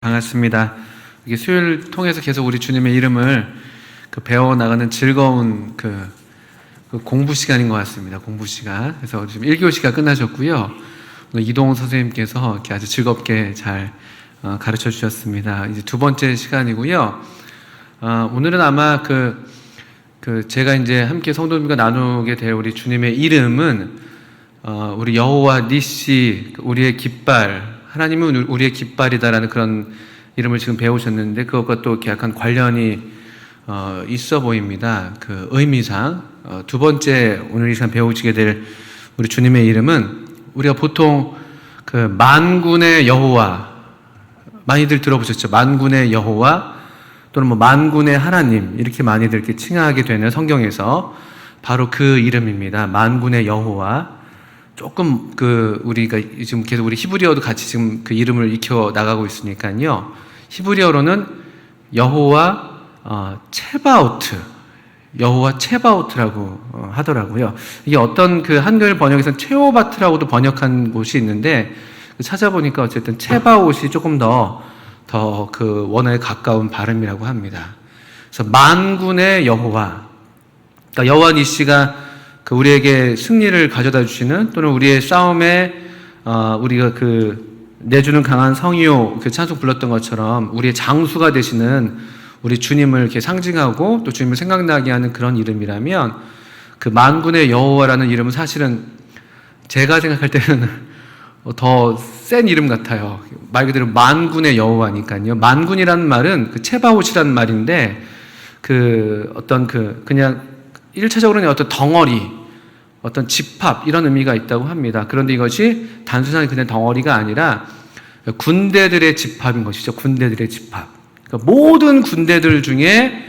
반갑습니다. 이게 수요일 통해서 계속 우리 주님의 이름을 배워나가는 즐거운 그 공부 시간인 것 같습니다. 공부 시간. 그래서 지금 1교시가 끝나셨고요. 오늘 이동훈 선생님께서 이렇게 아주 즐겁게 잘 가르쳐 주셨습니다. 이제 두 번째 시간이고요. 오늘은 아마 제가 이제 함께 성도님과 나누게 될 우리 주님의 이름은 우리 여호와 니시, 우리의 깃발, 하나님은 우리의 깃발이다라는 그런 이름을 지금 배우셨는데 그것과 또 이렇게 약간 관련이 있어 보입니다. 그 의미상 두 번째 오늘 이 시간 배우시게 될 우리 주님의 이름은 우리가 보통 그 만군의 여호와 많이들 들어보셨죠? 만군의 여호와 또는 뭐 만군의 하나님 이렇게 많이들 이렇게 칭하게 되는 성경에서 바로 그 이름입니다. 만군의 여호와. 조금 우리가 지금 계속 우리 히브리어도 같이 지금 그 이름을 익혀 나가고 있으니까요. 히브리어로는 여호와 체바오트, 여호와 체바오트라고 하더라고요. 이게 어떤 그 한글 번역에서는 체오바트라고도 번역한 곳이 있는데 찾아보니까 어쨌든 체바옷이 조금 더 그 원어에 가까운 발음이라고 합니다. 그래서 만군의 여호와, 그러니까 여호와 니시가 우리에게 승리를 가져다 주시는 또는 우리의 싸움에 우리가 내주는 강한 성이요 찬송 불렀던 것처럼 우리의 장수가 되시는 우리 주님을 이렇게 상징하고 또 주님을 생각나게 하는 그런 이름이라면 그 만군의 여호와라는 이름은 사실은 제가 생각할 때는 더 센 이름 같아요. 말 그대로 만군의 여호와니까요. 만군이라는 말은 체바옷이라는 말인데 그냥 1차적으로는 어떤 덩어리, 어떤 집합 이런 의미가 있다고 합니다. 그런데 이것이 단순한 그냥 덩어리가 아니라 군대들의 집합인 것이죠. 군대들의 집합. 그러니까 모든 군대들 중에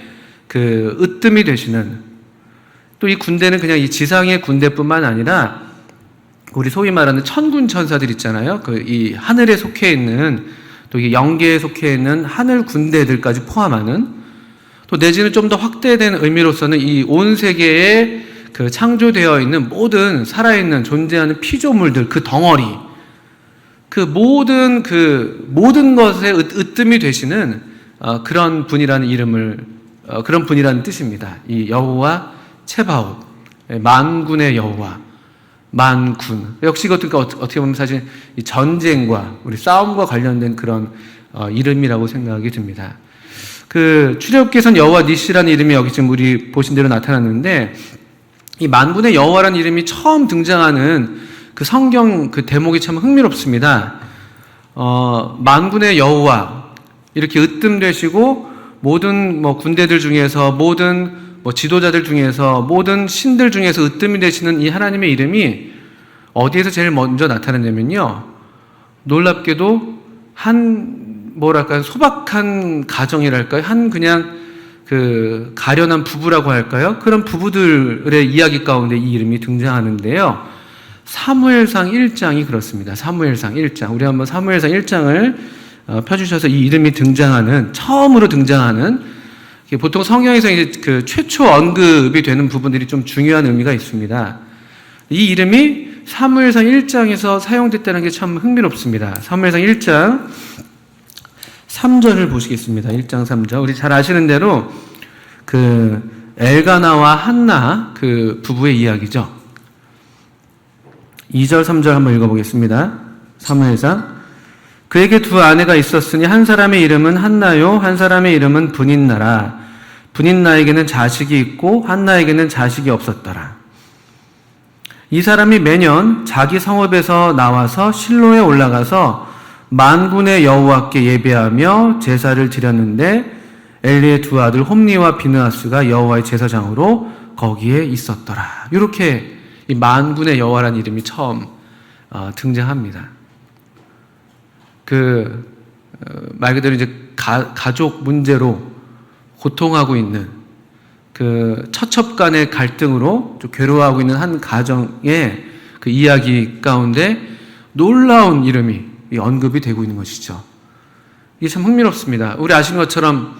으뜸이 되시는, 또 이 군대는 그냥 이 지상의 군대뿐만 아니라 우리 소위 말하는 천군 천사들 있잖아요. 이 하늘에 속해 있는, 또 이 영계에 속해 있는 하늘 군대들까지 포함하는, 또 내지는 좀 더 확대된 의미로서는 이 온 세계에 창조되어 있는 모든 살아있는 존재하는 피조물들, 그 덩어리, 모든 것에 으뜸이 되시는 그런 분이라는 이름을, 그런 분이라는 뜻입니다. 이 여호와 체바옷, 만군의 여호와, 만군. 역시 이것도 어떻게 보면 사실 이 전쟁과 우리 싸움과 관련된 그런 이름이라고 생각이 듭니다. 출애굽기에서는 여호와 니시라는 이름이 여기 지금 우리 보신 대로 나타났는데, 이 만군의 여호와라는 이름이 처음 등장하는 성경 대목이 참 흥미롭습니다. 만군의 여호와, 이렇게 으뜸되시고 모든 군대들 중에서, 모든 지도자들 중에서, 모든 신들 중에서 으뜸이 되시는 이 하나님의 이름이 어디에서 제일 먼저 나타나냐면요, 놀랍게도 소박한 가정이랄까요? 그냥 가련한 부부라고 할까요? 그런 부부들의 이야기 가운데 이 이름이 등장하는데요. 사무엘상 1장이 그렇습니다. 사무엘상 1장. 우리 한번 사무엘상 1장을 펴주셔서 이 이름이 처음으로 등장하는, 보통 성경에서 이제 최초 언급이 되는 부분들이 좀 중요한 의미가 있습니다. 이 이름이 사무엘상 1장에서 사용됐다는 게 참 흥미롭습니다. 사무엘상 1장 3절을 보시겠습니다. 1장 3절. 우리 잘 아시는 대로 엘가나와 한나 부부의 이야기죠. 2절 3절 한번 읽어보겠습니다. 사무엘상. 그에게 두 아내가 있었으니 한 사람의 이름은 한나요, 한 사람의 이름은 분인나라. 분인나에게는 자식이 있고 한나에게는 자식이 없었더라. 이 사람이 매년 자기 성읍에서 나와서 실로에 올라가서 만군의 여호와께 예배하며 제사를 드렸는데 엘리의 두 아들 홈니와 비느하스가 여호와의 제사장으로 거기에 있었더라. 이렇게 이 만군의 여호와라는 이름이 처음 등장합니다. 말 그대로 이제 가족 문제로 고통하고 있는, 처첩간의 갈등으로 좀 괴로워하고 있는 한 가정의 이야기 가운데 놀라운 이름이 언급이 되고 있는 것이죠. 이게 참 흥미롭습니다. 우리 아시는 것처럼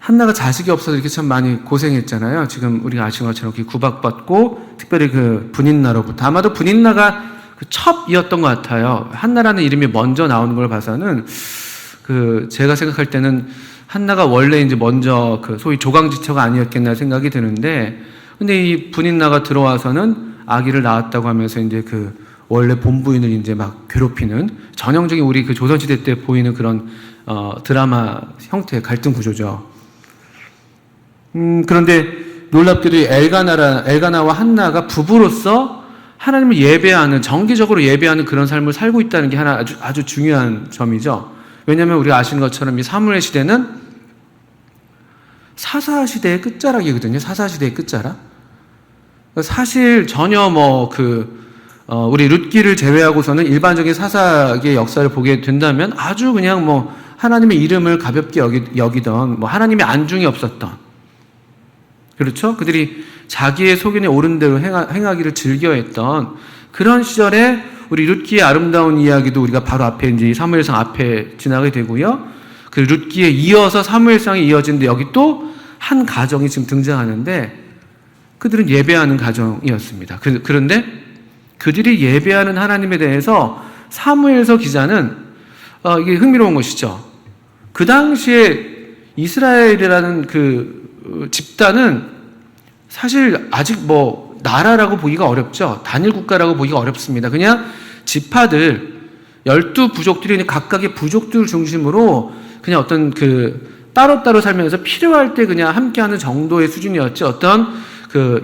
한나가 자식이 없어서 이렇게 참 많이 고생했잖아요. 지금 우리가 아시는 것처럼 구박받고, 특별히 분인나로부터, 아마도 분인나가 그 첩이었던 것 같아요. 한나라는 이름이 먼저 나오는 걸 봐서는 제가 생각할 때는 한나가 원래 이제 먼저 소위 조강지처가 아니었겠나 생각이 드는데, 근데 이 분인나가 들어와서는 아기를 낳았다고 하면서 이제 원래 본부인을 이제 막 괴롭히는 전형적인 우리 조선시대 때 보이는 그런 드라마 형태의 갈등 구조죠. 그런데 놀랍게도 엘가나와 한나가 부부로서 하나님을 예배하는, 정기적으로 예배하는 그런 삶을 살고 있다는 게 하나 아주 중요한 점이죠. 왜냐하면 우리가 아시는 것처럼 이 사무엘 시대는 사사 시대의 끝자락이거든요. 사사 시대의 끝자락. 사실 전혀 우리 룻기를 제외하고서는 일반적인 사사기의 역사를 보게 된다면 아주 그냥 하나님의 이름을 가볍게 여기던 하나님의 안중이 없었던, 그렇죠? 그들이 자기의 소견에 오른 대로 행하기를 즐겨했던 그런 시절에 우리 룻기의 아름다운 이야기도 우리가 바로 앞에 이제 사무엘상 앞에 지나게 되고요. 그 룻기에 이어서 사무엘상이 이어지는데 여기 또 한 가정이 지금 등장하는데 그들은 예배하는 가정이었습니다. 그런데 그들이 예배하는 하나님에 대해서 사무엘서 기자는 이게 흥미로운 것이죠. 그 당시에 이스라엘이라는 집단은 사실 아직 나라라고 보기가 어렵죠. 단일 국가라고 보기가 어렵습니다. 그냥 지파들 12부족들이 각각의 부족들 중심으로 그냥 어떤 따로따로 살면서 필요할 때 그냥 함께하는 정도의 수준이었지, 어떤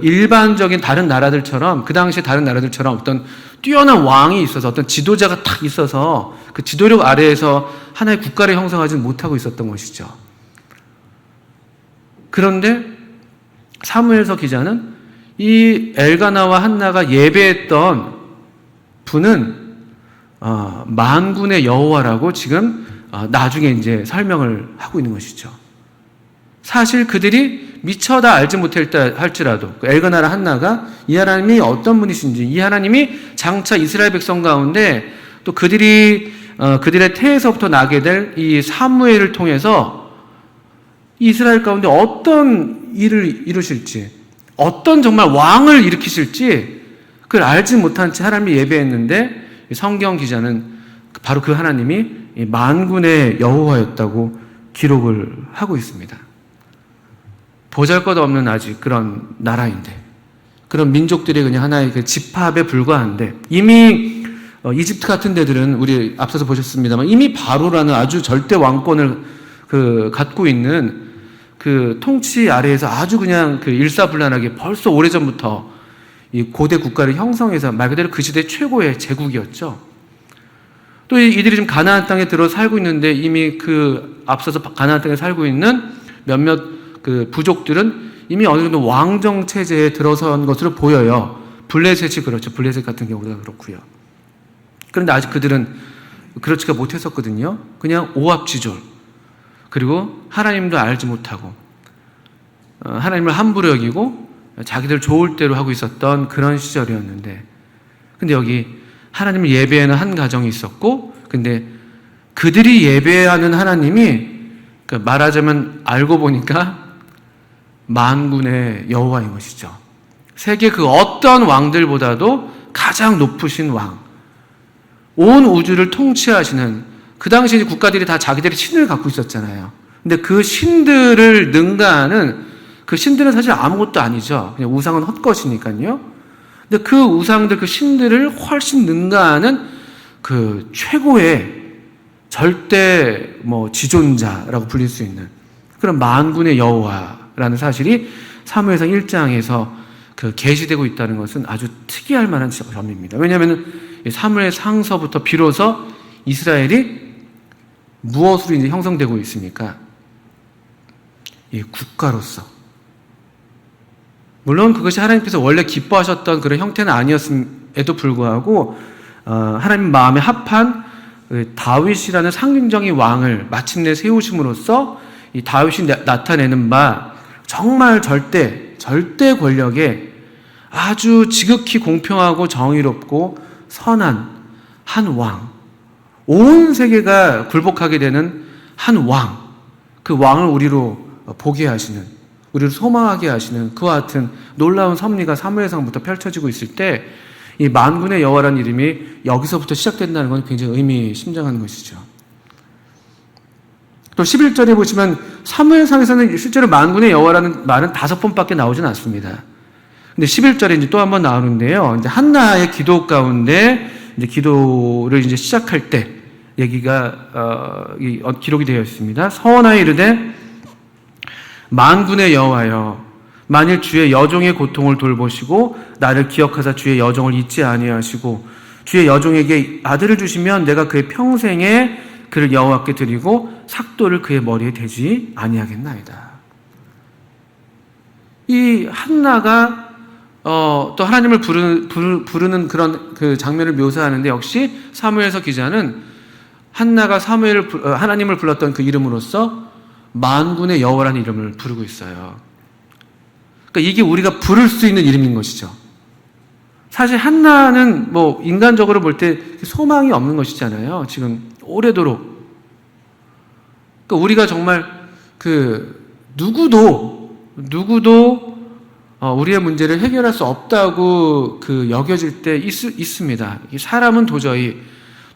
일반적인 다른 나라들처럼, 그 당시에 다른 나라들처럼 어떤 뛰어난 왕이 있어서 어떤 지도자가 딱 있어서 그 지도력 아래에서 하나의 국가를 형성하지 못하고 있었던 것이죠. 그런데 사무엘서 기자는 이 엘가나와 한나가 예배했던 분은 만군의 여호와라고 지금 나중에 이제 설명을 하고 있는 것이죠. 사실 그들이 미처 다 알지 못했다 할지라도 엘가나와 한나가 이 하나님이 어떤 분이신지, 이 하나님이 장차 이스라엘 백성 가운데 또 그들의 태에서부터 나게 될 이 사무엘을 통해서 이스라엘 가운데 어떤 일을 이루실지, 어떤 정말 왕을 일으키실지 그걸 알지 못한 채 하나님이 예배했는데, 성경 기자는 바로 그 하나님이 만군의 여호와였다고 기록을 하고 있습니다. 보잘것없는 아직 그런 나라인데, 그런 민족들이 그냥 하나의 집합에 불과한데, 이미 이집트 같은 데들은 우리 앞서서 보셨습니다만 이미 바로라는 아주 절대 왕권을 갖고 있는 통치 아래에서 아주 그냥 일사불란하게 벌써 오래전부터 이 고대 국가를 형성해서 말 그대로 그 시대 최고의 제국이었죠. 또 이들이 지금 가나안 땅에 들어 살고 있는데 이미 앞서서 가나안 땅에 살고 있는 몇몇 부족들은 이미 어느 정도 왕정 체제에 들어선 것으로 보여요. 블레셋이 그렇죠. 블레셋 같은 경우가 그렇고요. 그런데 아직 그들은 그렇지가 못했었거든요. 그냥 오합지졸, 그리고 하나님도 알지 못하고 하나님을 함부로 여기고 자기들 좋을 대로 하고 있었던 그런 시절이었는데, 근데 여기 하나님을 예배하는 한 가정이 있었고, 근데 그들이 예배하는 하나님이 말하자면 알고 보니까 만군의 여호와인 것이죠. 세계 어떤 왕들보다도 가장 높으신 왕, 온 우주를 통치하시는, 그 당시 국가들이 다 자기들의 신을 갖고 있었잖아요. 근데 그 신들을 능가하는, 그 신들은 사실 아무것도 아니죠. 그냥 우상은 헛것이니까요. 근데 그 우상들, 그 신들을 훨씬 능가하는 최고의 절대 지존자라고 불릴 수 있는 그런 만군의 여호와라는 사실이 사무엘상 1장에서 계시되고 있다는 것은 아주 특이할 만한 점입니다. 왜냐하면 사무엘상서부터 비로소 이스라엘이 무엇으로 이제 형성되고 있습니까? 이 국가로서. 물론 그것이 하나님께서 원래 기뻐하셨던 그런 형태는 아니었음에도 불구하고 하나님 마음에 합한 다윗이라는 상징적인 왕을 마침내 세우심으로써 이 다윗이 나타내는 바 정말 절대 권력에 아주 지극히 공평하고 정의롭고 선한 한 왕, 온 세계가 굴복하게 되는 한 왕, 그 왕을 우리로 보게 하시는, 우리를 소망하게 하시는 그와 같은 놀라운 섭리가 사무엘상부터 펼쳐지고 있을 때, 이 만군의 여호와라는 이름이 여기서부터 시작된다는 건 굉장히 의미심장한 것이죠. 또 11절에 보시면 사무엘상에서는 실제로 만군의 여호와라는 말은 5번밖에 나오진 않습니다. 근데 11절에 이제 또 한 번 나오는데요. 이제 한나의 기도 가운데 이제 기도를 이제 시작할 때 얘기가 기록이 되어 있습니다. 서원하여 이르되 만군의 여호와여, 만일 주의 여종의 고통을 돌보시고 나를 기억하사 주의 여종을 잊지 아니하시고 주의 여종에게 아들을 주시면 내가 그의 평생에 그를 여호와께 드리고 삭도를 그의 머리에 대지 아니하겠나이다. 이 한나가 또 하나님을 부르는 그런 그 장면을 묘사하는데, 역시 사무엘서 기자는 한나가 하나님을 불렀던 그 이름으로써 만군의 여호와라는 이름을 부르고 있어요. 그러니까 이게 우리가 부를 수 있는 이름인 것이죠. 사실 한나는 뭐 인간적으로 볼 때 소망이 없는 것이잖아요. 지금 오래도록. 그러니까 우리가 정말 누구도 우리의 문제를 해결할 수 없다고 여겨질 때 있습니다. 사람은 도저히,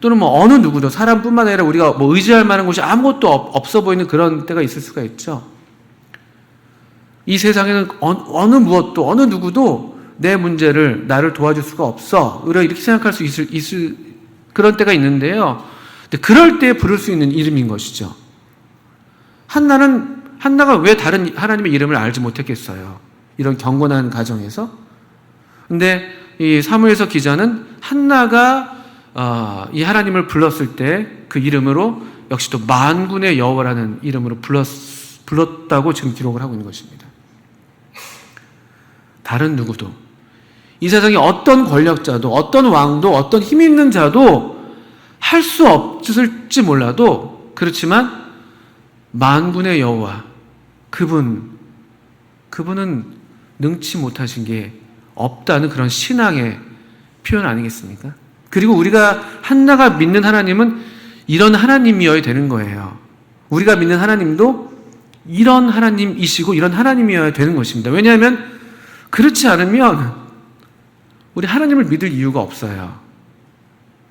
또는 뭐 어느 누구도, 사람뿐만 아니라 우리가 뭐 의지할 만한 곳이 아무것도 없어 보이는 그런 때가 있을 수가 있죠. 이 세상에는 어느 무엇도, 어느 누구도 내 문제를, 나를 도와줄 수가 없어, 이렇게 생각할 수 있을 그런 때가 있는데요. 근데 그럴 때 부를 수 있는 이름인 것이죠. 한나가 왜 다른 하나님의 이름을 알지 못했겠어요? 이런 경건한 가정에서. 근데 이 사무엘서 기자는 한나가 이 하나님을 불렀을 때 그 이름으로 역시 또 만군의 여호와라는 이름으로 불렀다고 지금 기록을 하고 있는 것입니다. 다른 누구도, 이 세상에 어떤 권력자도, 어떤 왕도, 어떤 힘 있는 자도 할 수 없을지 몰라도, 그렇지만 만군의 여호와, 그분은 능치 못하신 게 없다는 그런 신앙의 표현 아니겠습니까? 그리고 우리가 한나가 믿는 하나님은 이런 하나님이어야 되는 거예요. 우리가 믿는 하나님도 이런 하나님이시고 이런 하나님이어야 되는 것입니다. 왜냐하면 그렇지 않으면 우리 하나님을 믿을 이유가 없어요.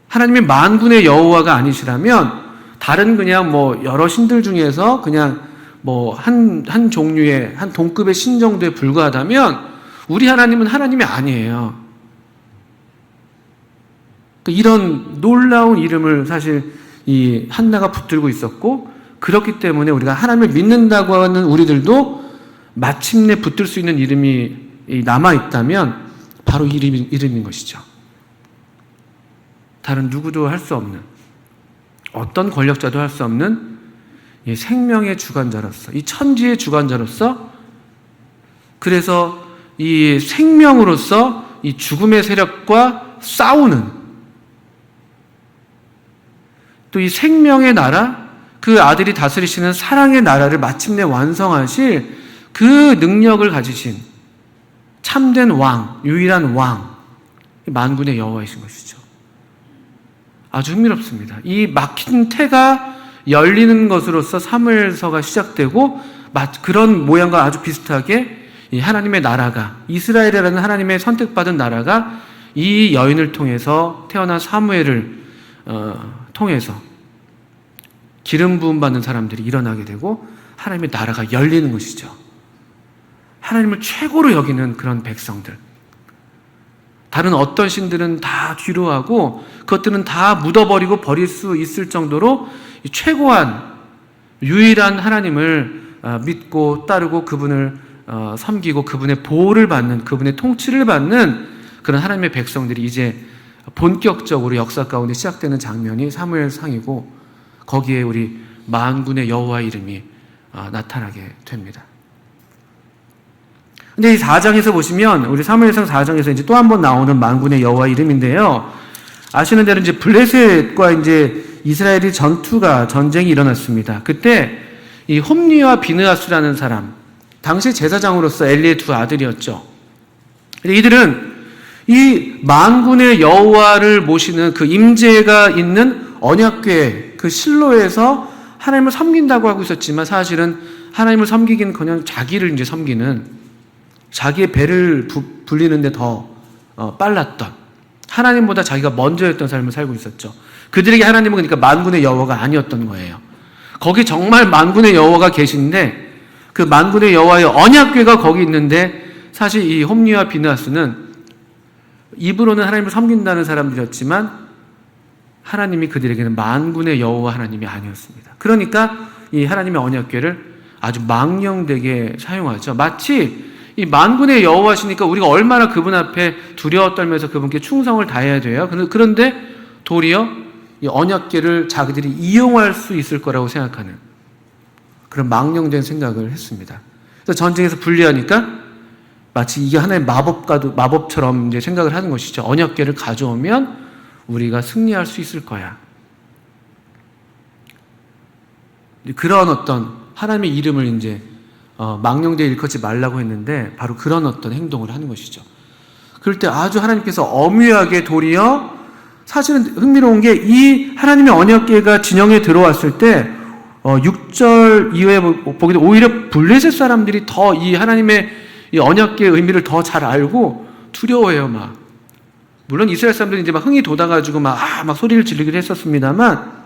하나님이 만군의 여호와가 아니시라면 다른 그냥 뭐 여러 신들 중에서 그냥 뭐 한 종류의, 한 동급의 신 정도에 불과하다면 우리 하나님은 하나님이 아니에요. 이런 놀라운 이름을 사실 이 한나가 붙들고 있었고, 그렇기 때문에 우리가 하나님을 믿는다고 하는 우리들도 마침내 붙들 수 있는 이름이 남아있다면 바로 이 이름인 것이죠. 다른 누구도 할 수 없는, 어떤 권력자도 할 수 없는 이 생명의 주관자로서, 이 천지의 주관자로서, 그래서 이 생명으로서 이 죽음의 세력과 싸우는, 또 이 생명의 나라, 그 아들이 다스리시는 사랑의 나라를 마침내 완성하실 그 능력을 가지신 참된 왕, 유일한 왕, 만군의 여호와이신 것이죠. 아주 흥미롭습니다. 이 막힌 태가 열리는 것으로서 사무엘서가 시작되고, 그런 모양과 아주 비슷하게 이 하나님의 나라가, 이스라엘이라는 하나님의 선택받은 나라가 이 여인을 통해서, 태어난 사무엘을 통해서 기름 부음 받는 사람들이 일어나게 되고 하나님의 나라가 열리는 것이죠. 하나님을 최고로 여기는 그런 백성들, 다른 어떤 신들은 다 뒤로하고 그것들은 다 묻어버리고 버릴 수 있을 정도로 최고한 유일한 하나님을 믿고 따르고 그분을 섬기고 그분의 보호를 받는, 그분의 통치를 받는 그런 하나님의 백성들이 이제 본격적으로 역사 가운데 시작되는 장면이 사무엘상이고, 거기에 우리 만군의 여호와 이름이 나타나게 됩니다. 근데 이 4장에서 보시면, 우리 사무엘상 4장에서 이제 또 한 번 나오는 만군의 여호와 이름인데요. 아시는 대로 이제 블레셋과 이제 이스라엘이 전쟁이 일어났습니다. 그때 이 홈리와 비느하스라는 사람, 당시 제사장으로서 엘리의 두 아들이었죠. 이들은 이 만군의 여호와를 모시는 그 임재가 있는 언약궤, 그 실로에서 하나님을 섬긴다고 하고 있었지만, 사실은 하나님을 섬기기는커녕 자기를 이제 섬기는, 자기의 배를 불리는데 더 빨랐던, 하나님보다 자기가 먼저였던 삶을 살고 있었죠. 그들에게 하나님은 그러니까 만군의 여호와가 아니었던 거예요. 거기 정말 만군의 여호와가 계신데 그 만군의 여호와의 언약궤가 거기 있는데 사실 이 홈리와 비느하스는 입으로는 하나님을 섬긴다는 사람들이었지만 하나님이 그들에게는 만군의 여호와 하나님이 아니었습니다. 그러니까 이 하나님의 언약궤를 아주 망령되게 사용하죠. 마치 이 만군의 여호와시니까 우리가 얼마나 그분 앞에 두려워 떨면서 그분께 충성을 다해야 돼요. 그런데 도리어 이 언약궤를 자기들이 이용할 수 있을 거라고 생각하는 그런 망령된 생각을 했습니다. 그래서 전쟁에서 불리하니까 마치 이게 하나의 마법처럼 이제 생각을 하는 것이죠. 언약궤를 가져오면 우리가 승리할 수 있을 거야. 그런 어떤 하나님의 이름을 이제 망령되이 일컫지 말라고 했는데 바로 그런 어떤 행동을 하는 것이죠. 그럴 때 아주 하나님께서 엄유하게 도리어 사실은 흥미로운 게 이 하나님의 언약궤가 진영에 들어왔을 때 6절 이후에 보기도 오히려 블레셋 사람들이 더 이 하나님의 이 언약궤의 의미를 더 잘 알고 두려워해요. 막 물론 이스라엘 사람들이 이제 막 흥이 돋아가지고 막 소리를 지르기도 했었습니다만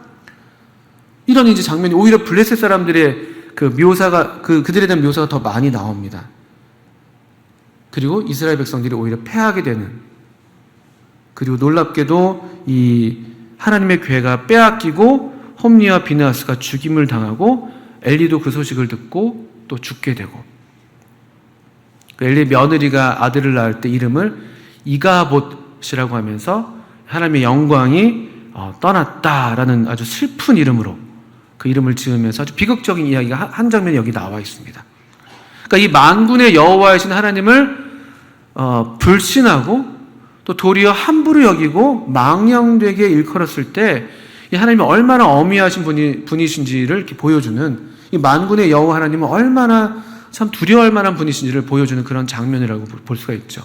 이런 이제 장면이 오히려 블레셋 사람들의 그 묘사가 그들에 대한 묘사가 더 많이 나옵니다. 그리고 이스라엘 백성들이 오히려 패하게 되는, 그리고 놀랍게도 이 하나님의 궤가 빼앗기고 홈리와 비느하스가 죽임을 당하고 엘리도 그 소식을 듣고 또 죽게 되고, 엘리의 며느리가 아들을 낳을 때 이름을 이가봇이라고 하면서 하나님의 영광이 떠났다라는 아주 슬픈 이름으로 그 이름을 지으면서 아주 비극적인 이야기가 한 장면이 여기 나와 있습니다. 그러니까 이 만군의 여호와이신 하나님을 불신하고 또 도리어 함부로 여기고 망령되게 일컬었을 때 이 하나님이 얼마나 어미하신 분이신지를 이렇게 보여주는, 이 만군의 여호와 하나님은 얼마나 참 두려워할 만한 분이신지를 보여주는 그런 장면이라고 볼 수가 있죠.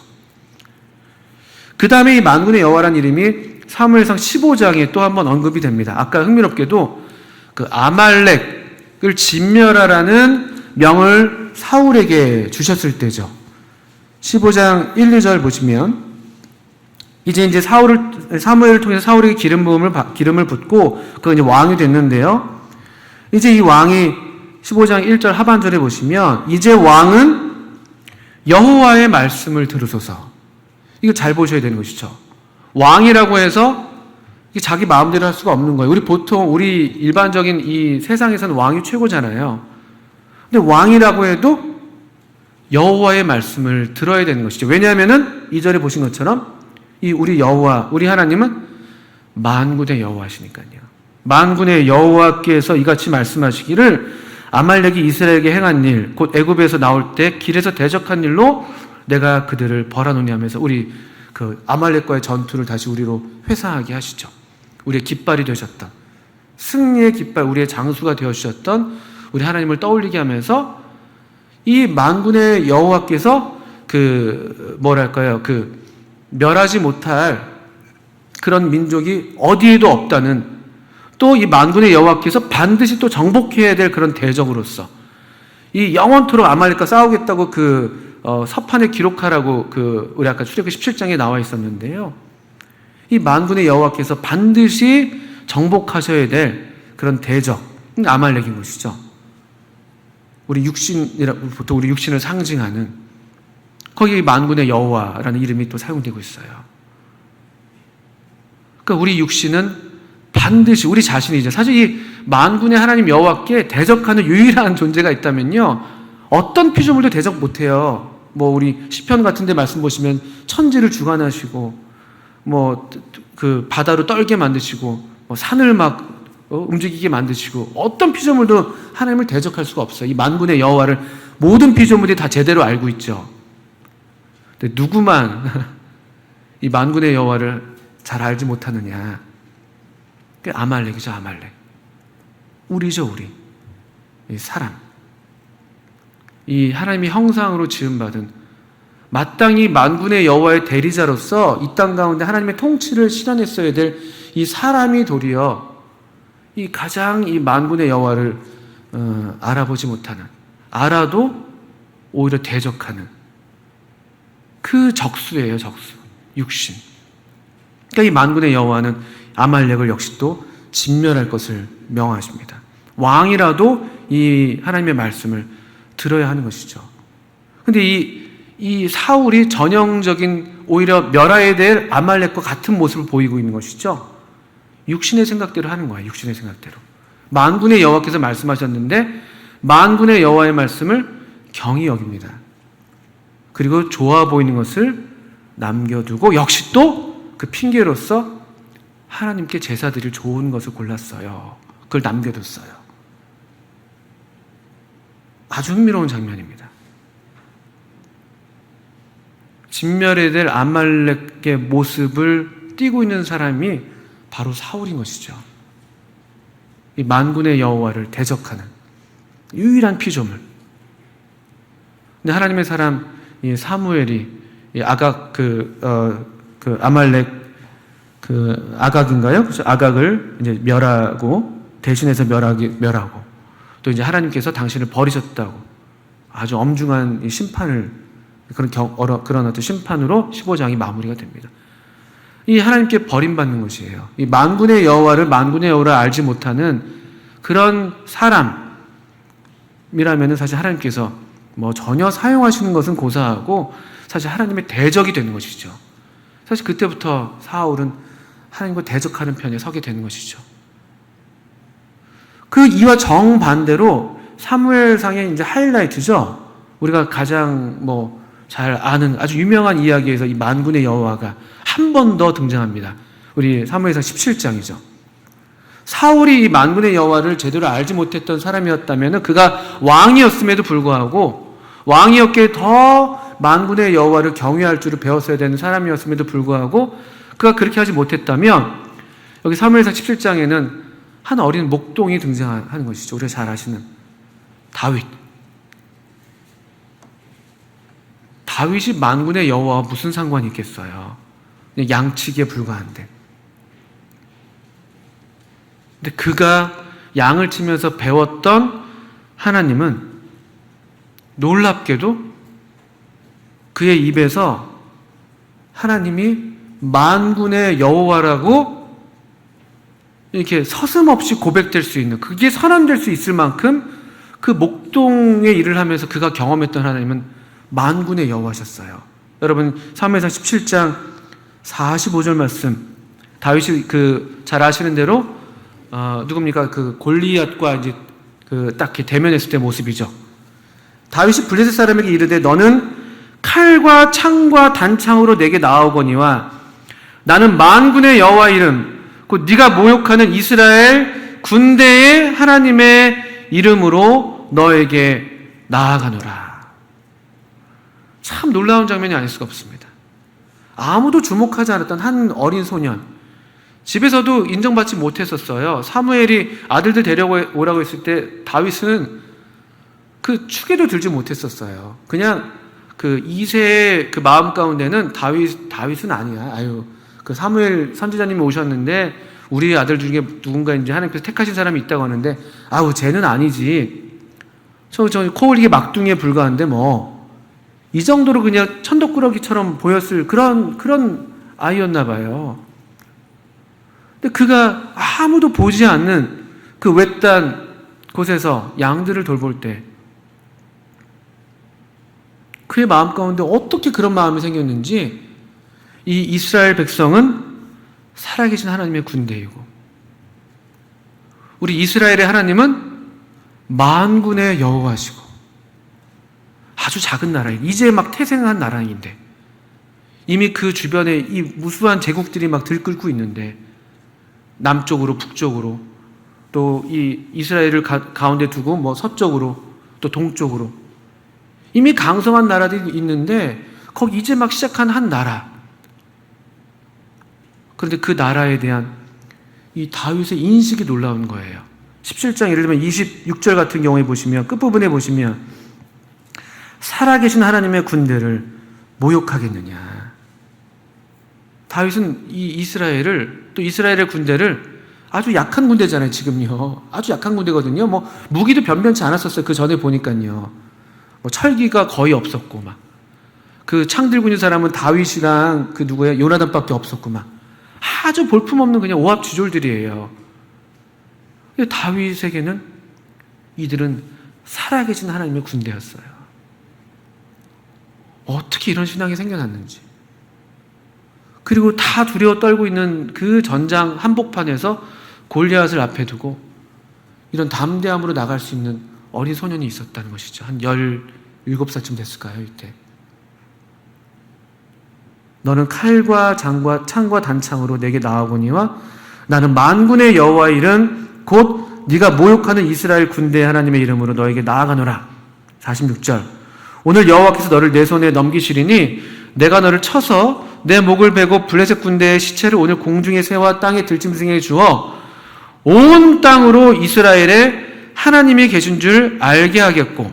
그 다음에 이 만군의 여호와라는 이름이 사무엘상 15장에 또 한 번 언급이 됩니다. 아까 흥미롭게도 그 아말렉을 진멸하라는 명을 사울에게 주셨을 때죠. 15장 1, 2절 보시면 이제 사무엘을 통해서 사울에게 기름을 붓고 그 이제 왕이 됐는데요. 이제 이 왕이 15장 1절 하반절에 보시면 이제 왕은 여호와의 말씀을 들으소서. 이거 잘 보셔야 되는 것이죠. 왕이라고 해서 자기 마음대로 할 수가 없는 거예요. 우리 일반적인 이 세상에서는 왕이 최고잖아요. 근데 왕이라고 해도 여호와의 말씀을 들어야 되는 것이죠. 왜냐하면은 2절에 보신 것처럼 이 우리 여호와, 우리 하나님은 만군의 여호와시니까요. 만군의 여호와께서 이같이 말씀하시기를 아말렉이 이스라엘에게 행한 일, 곧 애굽에서 나올 때 길에서 대적한 일로 내가 그들을 벌하노니 하면서 우리 그 아말렉과의 전투를 다시 우리로 회상하게 하시죠. 우리의 깃발이 되셨던, 승리의 깃발, 우리의 장수가 되어주셨던 우리 하나님을 떠올리게 하면서 이 만군의 여호와께서 멸하지 못할 그런 민족이 어디에도 없다는, 또 이 만군의 여호와께서 반드시 또 정복해야 될 그런 대적으로서 이 영원토록 아말렉과 싸우겠다고 서판에 기록하라고 우리 아까 출애굽기 17장에 나와 있었는데요. 이 만군의 여호와께서 반드시 정복하셔야 될 그런 대적, 아말렉인 것이죠. 보통 우리 육신을 상징하는, 거기 만군의 여호와라는 이름이 또 사용되고 있어요. 그러니까 우리 육신은 반드시 우리 자신이죠. 사실 이 만군의 하나님 여호와께 대적하는 유일한 존재가 있다면요, 어떤 피조물도 대적 못해요. 우리 시편 같은 데 말씀 보시면 천지를 주관하시고 바다로 떨게 만드시고 산을 막 움직이게 만드시고 어떤 피조물도 하나님을 대적할 수가 없어요. 이 만군의 여호와를 모든 피조물이 다 제대로 알고 있죠. 근데 누구만 이 만군의 여호와를 잘 알지 못하느냐? 그 아말렉이죠, 아말렉. 우리죠, 우리. 이 사람. 이 하나님의 형상으로 지음받은 마땅히 만군의 여호와의 대리자로서 이 땅 가운데 하나님의 통치를 실현했어야 될 이 사람이 도리어 이 가장 이 만군의 여호와를 알아보지 못하는, 알아도 오히려 대적하는 그 적수예요, 적수. 육신. 그러니까 이 만군의 여호와는 아말렉을 역시 또 진멸할 것을 명하십니다. 왕이라도 이 하나님의 말씀을 들어야 하는 것이죠. 근데 이 사울이 전형적인 오히려 멸해야 될 아말렉과 같은 모습을 보이고 있는 것이죠. 육신의 생각대로 하는 거예요. 육신의 생각대로. 만군의 여호와께서 말씀하셨는데 만군의 여호와의 말씀을 경히 여깁니다. 그리고 좋아 보이는 것을 남겨두고 역시 또 그 핑계로서 하나님께 제사 드릴 좋은 것을 골랐어요. 그걸 남겨뒀어요. 아주 흥미로운 장면입니다. 진멸해야 될 아말렉의 모습을 띠고 있는 사람이 바로 사울인 것이죠. 이 만군의 여호와를 대적하는 유일한 피조물. 근데 하나님의 사람 이 사무엘이 이 아각 그 아말렉 그 아각인가요? 그래서 아각을 이제 멸하고 대신해서 멸하고 또 이제 하나님께서 당신을 버리셨다고 아주 엄중한 이 심판을 그런 어떤 심판으로 15장이 마무리가 됩니다. 이 하나님께 버림받는 것이에요. 이 만군의 여호와를 알지 못하는 그런 사람이라면은 사실 하나님께서 뭐 전혀 사용하시는 것은 고사하고 사실 하나님의 대적이 되는 것이죠. 사실 그때부터 사울은 하나님과 대적하는 편에 서게 되는 것이죠. 그 이와 정반대로 사무엘상의 이제 하이라이트죠. 우리가 가장 잘 아는 아주 유명한 이야기에서 이 만군의 여호와가 한 번 더 등장합니다. 우리 사무엘상 17장이죠. 사울이 이 만군의 여호와를 제대로 알지 못했던 사람이었다면 그가 왕이었음에도 불구하고 왕이었기에 더 만군의 여호와를 경외할 줄을 배웠어야 되는 사람이었음에도 불구하고 그가 그렇게 하지 못했다면 여기 사무엘상 17장에는 한 어린 목동이 등장하는 것이죠. 우리가 잘 아시는 다윗이 만군의 여호와와 무슨 상관이 있겠어요? 그냥 양치기에 불과한데. 근데 그가 양을 치면서 배웠던 하나님은 놀랍게도 그의 입에서 하나님이 만군의 여호와라고 이렇게 서슴없이 고백될 수 있는, 그게 선언될 수 있을 만큼 그 목동의 일을 하면서 그가 경험했던 하나님은 만군의 여호와셨어요. 여러분 사무엘상 17장 45절 말씀, 다윗이 잘 아시는 대로 누굽니까? 그 골리앗과 이제 딱 대면했을 때 모습이죠. 다윗이 블레셋 사람에게 이르되 너는 칼과 창과 단창으로 내게 나아오거니와 나는 만군의 여호와 이름 곧 네가 모욕하는 이스라엘 군대의 하나님의 이름으로 너에게 나아가노라. 참 놀라운 장면이 아닐 수가 없습니다. 아무도 주목하지 않았던 한 어린 소년, 집에서도 인정받지 못했었어요. 사무엘이 아들들 데려오라고 했을 때 다윗은 그 축에도 들지 못했었어요. 그냥 그 이세의 그 마음 가운데는 다윗은 아니야. 그 사무엘 선지자님이 오셨는데 우리 아들 중에 누군가 이제 하나님께서 택하신 사람이 있다고 하는데 쟤는 아니지. 저 코 올리기 막둥이에 불과한데 이 정도로 그냥 천덕꾸러기처럼 보였을 그런 아이였나 봐요. 근데 그가 아무도 보지 않는 그 외딴 곳에서 양들을 돌볼 때 그의 마음 가운데 어떻게 그런 마음이 생겼는지, 이 이스라엘 백성은 살아계신 하나님의 군대이고 우리 이스라엘의 하나님은 만군의 여호와시고 아주 작은 나라에 이제 막 태생한 나라인데 이미 그 주변에 이 무수한 제국들이 막 들끓고 있는데 남쪽으로 북쪽으로 또 이 이스라엘을 가운데 두고 서쪽으로 또 동쪽으로 이미 강성한 나라들이 있는데 거기 이제 막 시작한 한 나라. 그런데 그 나라에 대한 이 다윗의 인식이 놀라운 거예요. 17장 예를 들면 26절 같은 경우에 보시면 끝부분에 보시면 살아계신 하나님의 군대를 모욕하겠느냐. 다윗은 이 이스라엘을 또 이스라엘의 군대를 아주 약한 군대잖아요. 지금요. 아주 약한 군대거든요. 무기도 변변치 않았었어요. 그 전에 보니까요. 철기가 거의 없었고 그 창 들고 있는 사람은 다윗이랑 요나단밖에 없었고 아주 볼품없는 그냥 오합지졸들이에요. 다윗에게는 이들은 살아계신 하나님의 군대였어요. 어떻게 이런 신앙이 생겨났는지. 그리고 다 두려워 떨고 있는 그 전장 한복판에서 골리앗을 앞에 두고 이런 담대함으로 나갈 수 있는 어린 소년이 있었다는 것이죠. 한 17살쯤 됐을까요, 이때. 너는 칼과 장과 창과 단창으로 내게 나아오거니와 나는 만군의 여호와의 이름 곧 네가 모욕하는 이스라엘 군대의 하나님의 이름으로 너에게 나아가노라. 46절. 오늘 여호와께서 너를 내 손에 넘기시리니 내가 너를 쳐서 내 목을 베고 블레셋 군대의 시체를 오늘 공중의 새와 땅의 들짐승에게 주어 온 땅으로 이스라엘에 하나님이 계신 줄 알게 하겠고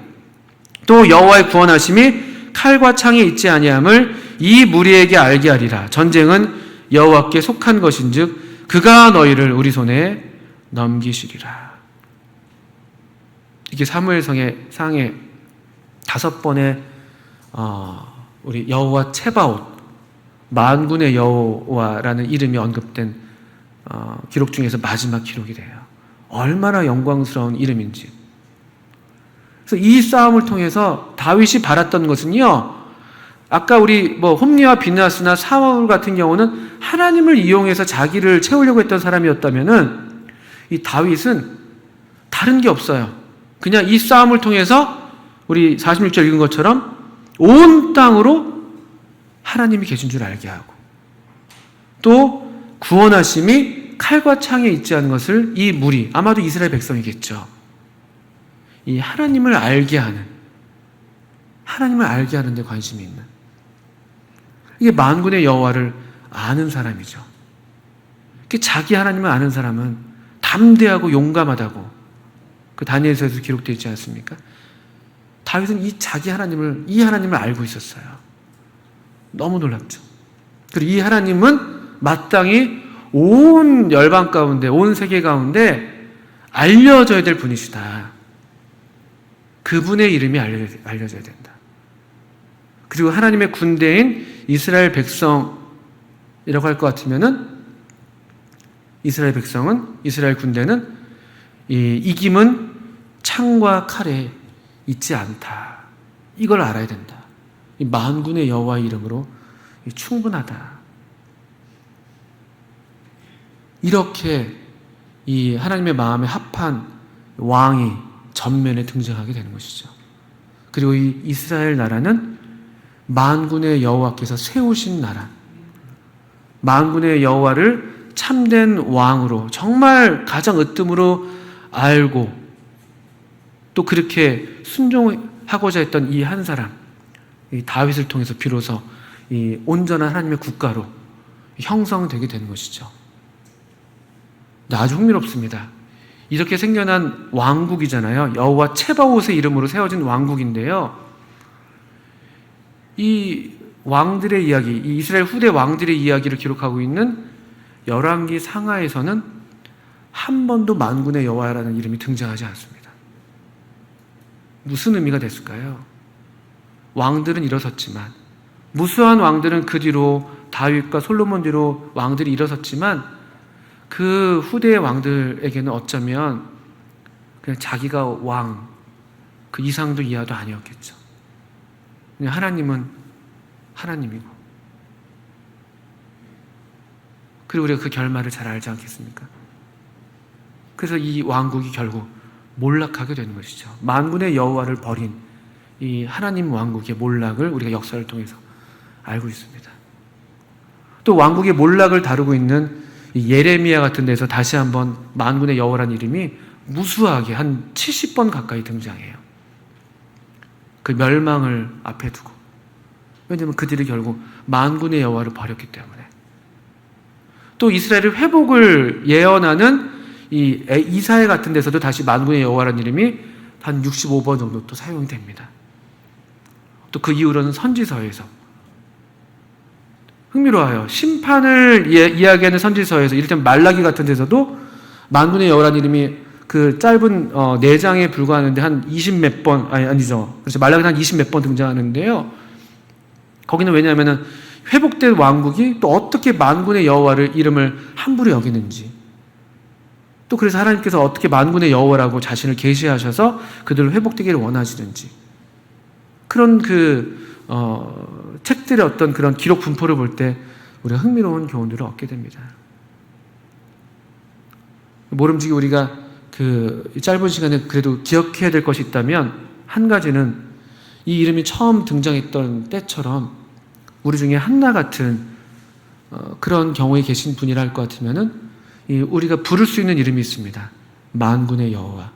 또 여호와의 구원하심이 칼과 창에 있지 아니함을 이 무리에게 알게 하리라. 전쟁은 여호와께 속한 것인즉 그가 너희를 우리 손에 넘기시리라. 이게 사무엘상의 5번의 우리 여호와 체바옷 만군의 여호와라는 이름이 언급된 기록 중에서 마지막 기록이 돼요. 얼마나 영광스러운 이름인지. 그래서 이 싸움을 통해서 다윗이 바랐던 것은요, 아까 우리 홈리와 비나스나 사울 같은 경우는 하나님을 이용해서 자기를 채우려고 했던 사람이었다면은 이 다윗은 다른 게 없어요. 그냥 이 싸움을 통해서 우리 46절 읽은 것처럼 온 땅으로 하나님이 계신 줄 알게 하고 또 구원하심이 칼과 창에 있지 않은 것을 이 무리, 아마도 이스라엘 백성이겠죠. 이 하나님을 알게 하는 데 관심이 있는, 이게 만군의 여호와를 아는 사람이죠. 자기 하나님을 아는 사람은 담대하고 용감하다고 그 다니엘서에서 기록되어 있지 않습니까? 다윗은 이 하나님을 알고 있었어요. 너무 놀랍죠. 그리고 이 하나님은 마땅히 온 열방 가운데, 온 세계 가운데 알려져야 될 분이시다. 그분의 이름이 알려져야 된다. 그리고 하나님의 군대인 이스라엘 백성이라고 할 것 같으면은 이스라엘 군대는 이 이김은 창과 칼에 있지 않다. 이걸 알아야 된다. 이 만군의 여호와의 이름으로 충분하다. 이렇게 이 하나님의 마음에 합한 왕이 전면에 등장하게 되는 것이죠. 그리고 이 이스라엘 나라는 만군의 여호와께서 세우신 나라, 만군의 여호와를 참된 왕으로 정말 가장 으뜸으로 알고 또 그렇게 순종하고자 했던 이 한 사람, 이 다윗을 통해서 비로소 이 온전한 하나님의 국가로 형성되게 되는 것이죠. 아주 흥미롭습니다. 이렇게 생겨난 왕국이잖아요. 여호와 체바옷의 이름으로 세워진 왕국인데요. 이 왕들의 이야기, 이 이스라엘 후대 왕들의 이야기를 기록하고 있는 열왕기 상하에서는 한 번도 만군의 여호와라는 이름이 등장하지 않습니다. 무슨 의미가 됐을까요? 왕들은 일어섰지만, 무수한 왕들은 그 뒤로 다윗과 솔로몬 뒤로 왕들이 일어섰지만 그 후대의 왕들에게는 어쩌면 그냥 자기가 왕, 그 이상도 이하도 아니었겠죠. 그냥 하나님은 하나님이고, 그리고 우리가 그 결말을 잘 알지 않겠습니까? 그래서 이 왕국이 결국 몰락하게 되는 것이죠. 만군의 여호와를 버린 이 하나님 왕국의 몰락을 우리가 역사를 통해서 알고 있습니다. 또 왕국의 몰락을 다루고 있는 이 예레미야 같은 데서 다시 한번 만군의 여호와라는 이름이 무수하게 한 70번 가까이 등장해요. 그 멸망을 앞에 두고. 왜냐하면 그들이 결국 만군의 여호와를 버렸기 때문에. 또 이스라엘의 회복을 예언하는 이 이사야 같은 데서도 다시 만군의 여호와라는 이름이 한 65번 정도 또 사용이 됩니다. 또 그 이후로는 선지서에서 흥미로워요. 심판을 이야기하는 선지서에서 이를테면 말라기 같은 데서도 만군의 여호와라는 이름이 그 짧은 4장에 불과하는데 한 20몇 번, 아니죠. 그렇죠. 말라기는 한 20몇 번 등장하는데요. 거기는 왜냐하면은 회복된 왕국이 또 어떻게 만군의 여호와를 이름을 함부로 여기는지, 또 그래서 하나님께서 어떻게 만군의 여호와라고 자신을 계시하셔서 그들을 회복되기를 원하시는지, 그런 책들의 어떤 그런 기록 분포를 볼 때 우리가 흥미로운 교훈들을 얻게 됩니다. 모름지기 우리가 짧은 시간에 그래도 기억해야 될 것이 있다면, 한 가지는 이 이름이 처음 등장했던 때처럼 우리 중에 한나 같은 그런 경우에 계신 분이라 할 것 같으면은 우리가 부를 수 있는 이름이 있습니다. 만군의 여호와.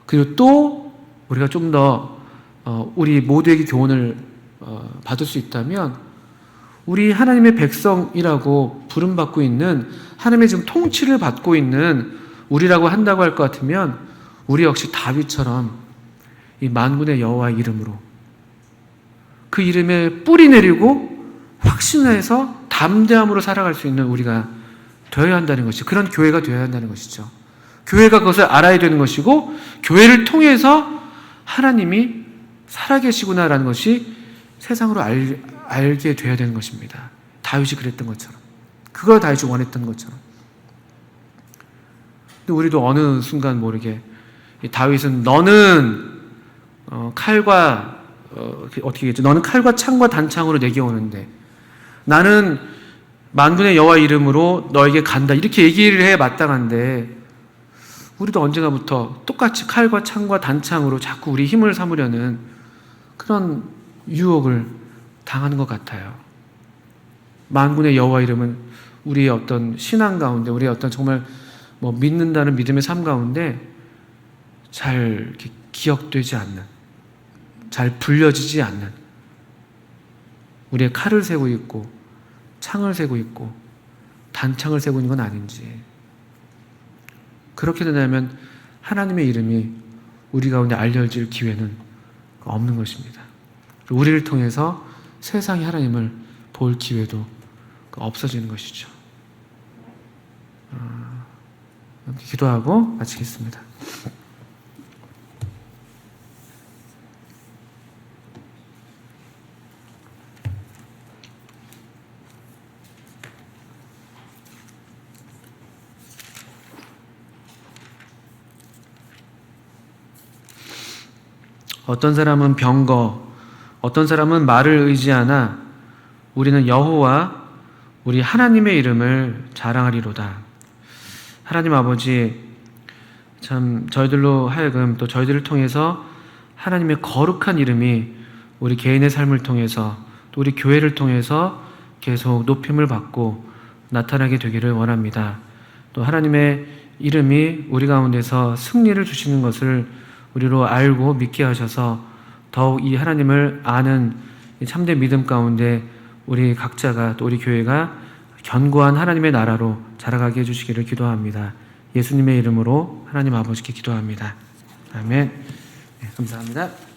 그리고 또 우리가 좀 더 우리 모두에게 교훈을 받을 수 있다면, 우리 하나님의 백성이라고 부름받고 있는, 하나님의 지금 통치를 받고 있는 우리라고 한다고 할 것 같으면, 우리 역시 다윗처럼 이 만군의 여호와의 이름으로 그 이름에 뿌리 내리고 확신해서 담대함으로 살아갈 수 있는 우리가 되어야 한다는 것이, 그런 교회가 되어야 한다는 것이죠. 교회가 그것을 알아야 되는 것이고, 교회를 통해서 하나님이 살아계시구나라는 것이 세상으로 알게 되어야 되는 것입니다. 다윗이 그랬던 것처럼, 그걸 다윗이 원했던 것처럼. 근데 우리도 어느 순간 모르게 다윗은 너는 칼과 어떻게 얘기했죠? 너는 칼과 창과 단창으로 내게 오는데 나는 만군의 여호와 이름으로 너에게 간다, 이렇게 얘기를 해 마땅한데, 우리도 언젠가부터 똑같이 칼과 창과 단창으로 자꾸 우리 힘을 삼으려는 그런 유혹을 당하는 것 같아요. 만군의 여호와 이름은 우리의 어떤 신앙 가운데, 우리의 어떤 정말 믿는다는 믿음의 삶 가운데 잘 이렇게 기억되지 않는, 잘 불려지지 않는, 우리의 칼을 세고 있고 창을 세고 있고 단창을 세고 있는 건 아닌지, 그렇게 된다면 하나님의 이름이 우리 가운데 알려질 기회는 없는 것입니다. 우리를 통해서 세상이 하나님을 볼 기회도 없어지는 것이죠. 기도하고 마치겠습니다. 어떤 사람은 병거, 어떤 사람은 말을 의지하나 우리는 여호와 우리 하나님의 이름을 자랑하리로다. 하나님 아버지, 참 저희들로 하여금 또 저희들을 통해서 하나님의 거룩한 이름이 우리 개인의 삶을 통해서 또 우리 교회를 통해서 계속 높임을 받고 나타나게 되기를 원합니다. 또 하나님의 이름이 우리 가운데서 승리를 주시는 것을 우리로 알고 믿게 하셔서 더욱 이 하나님을 아는 참된 믿음 가운데 우리 각자가 또 우리 교회가 견고한 하나님의 나라로 자라가게 해주시기를 기도합니다. 예수님의 이름으로 하나님 아버지께 기도합니다. 아멘. 네, 감사합니다.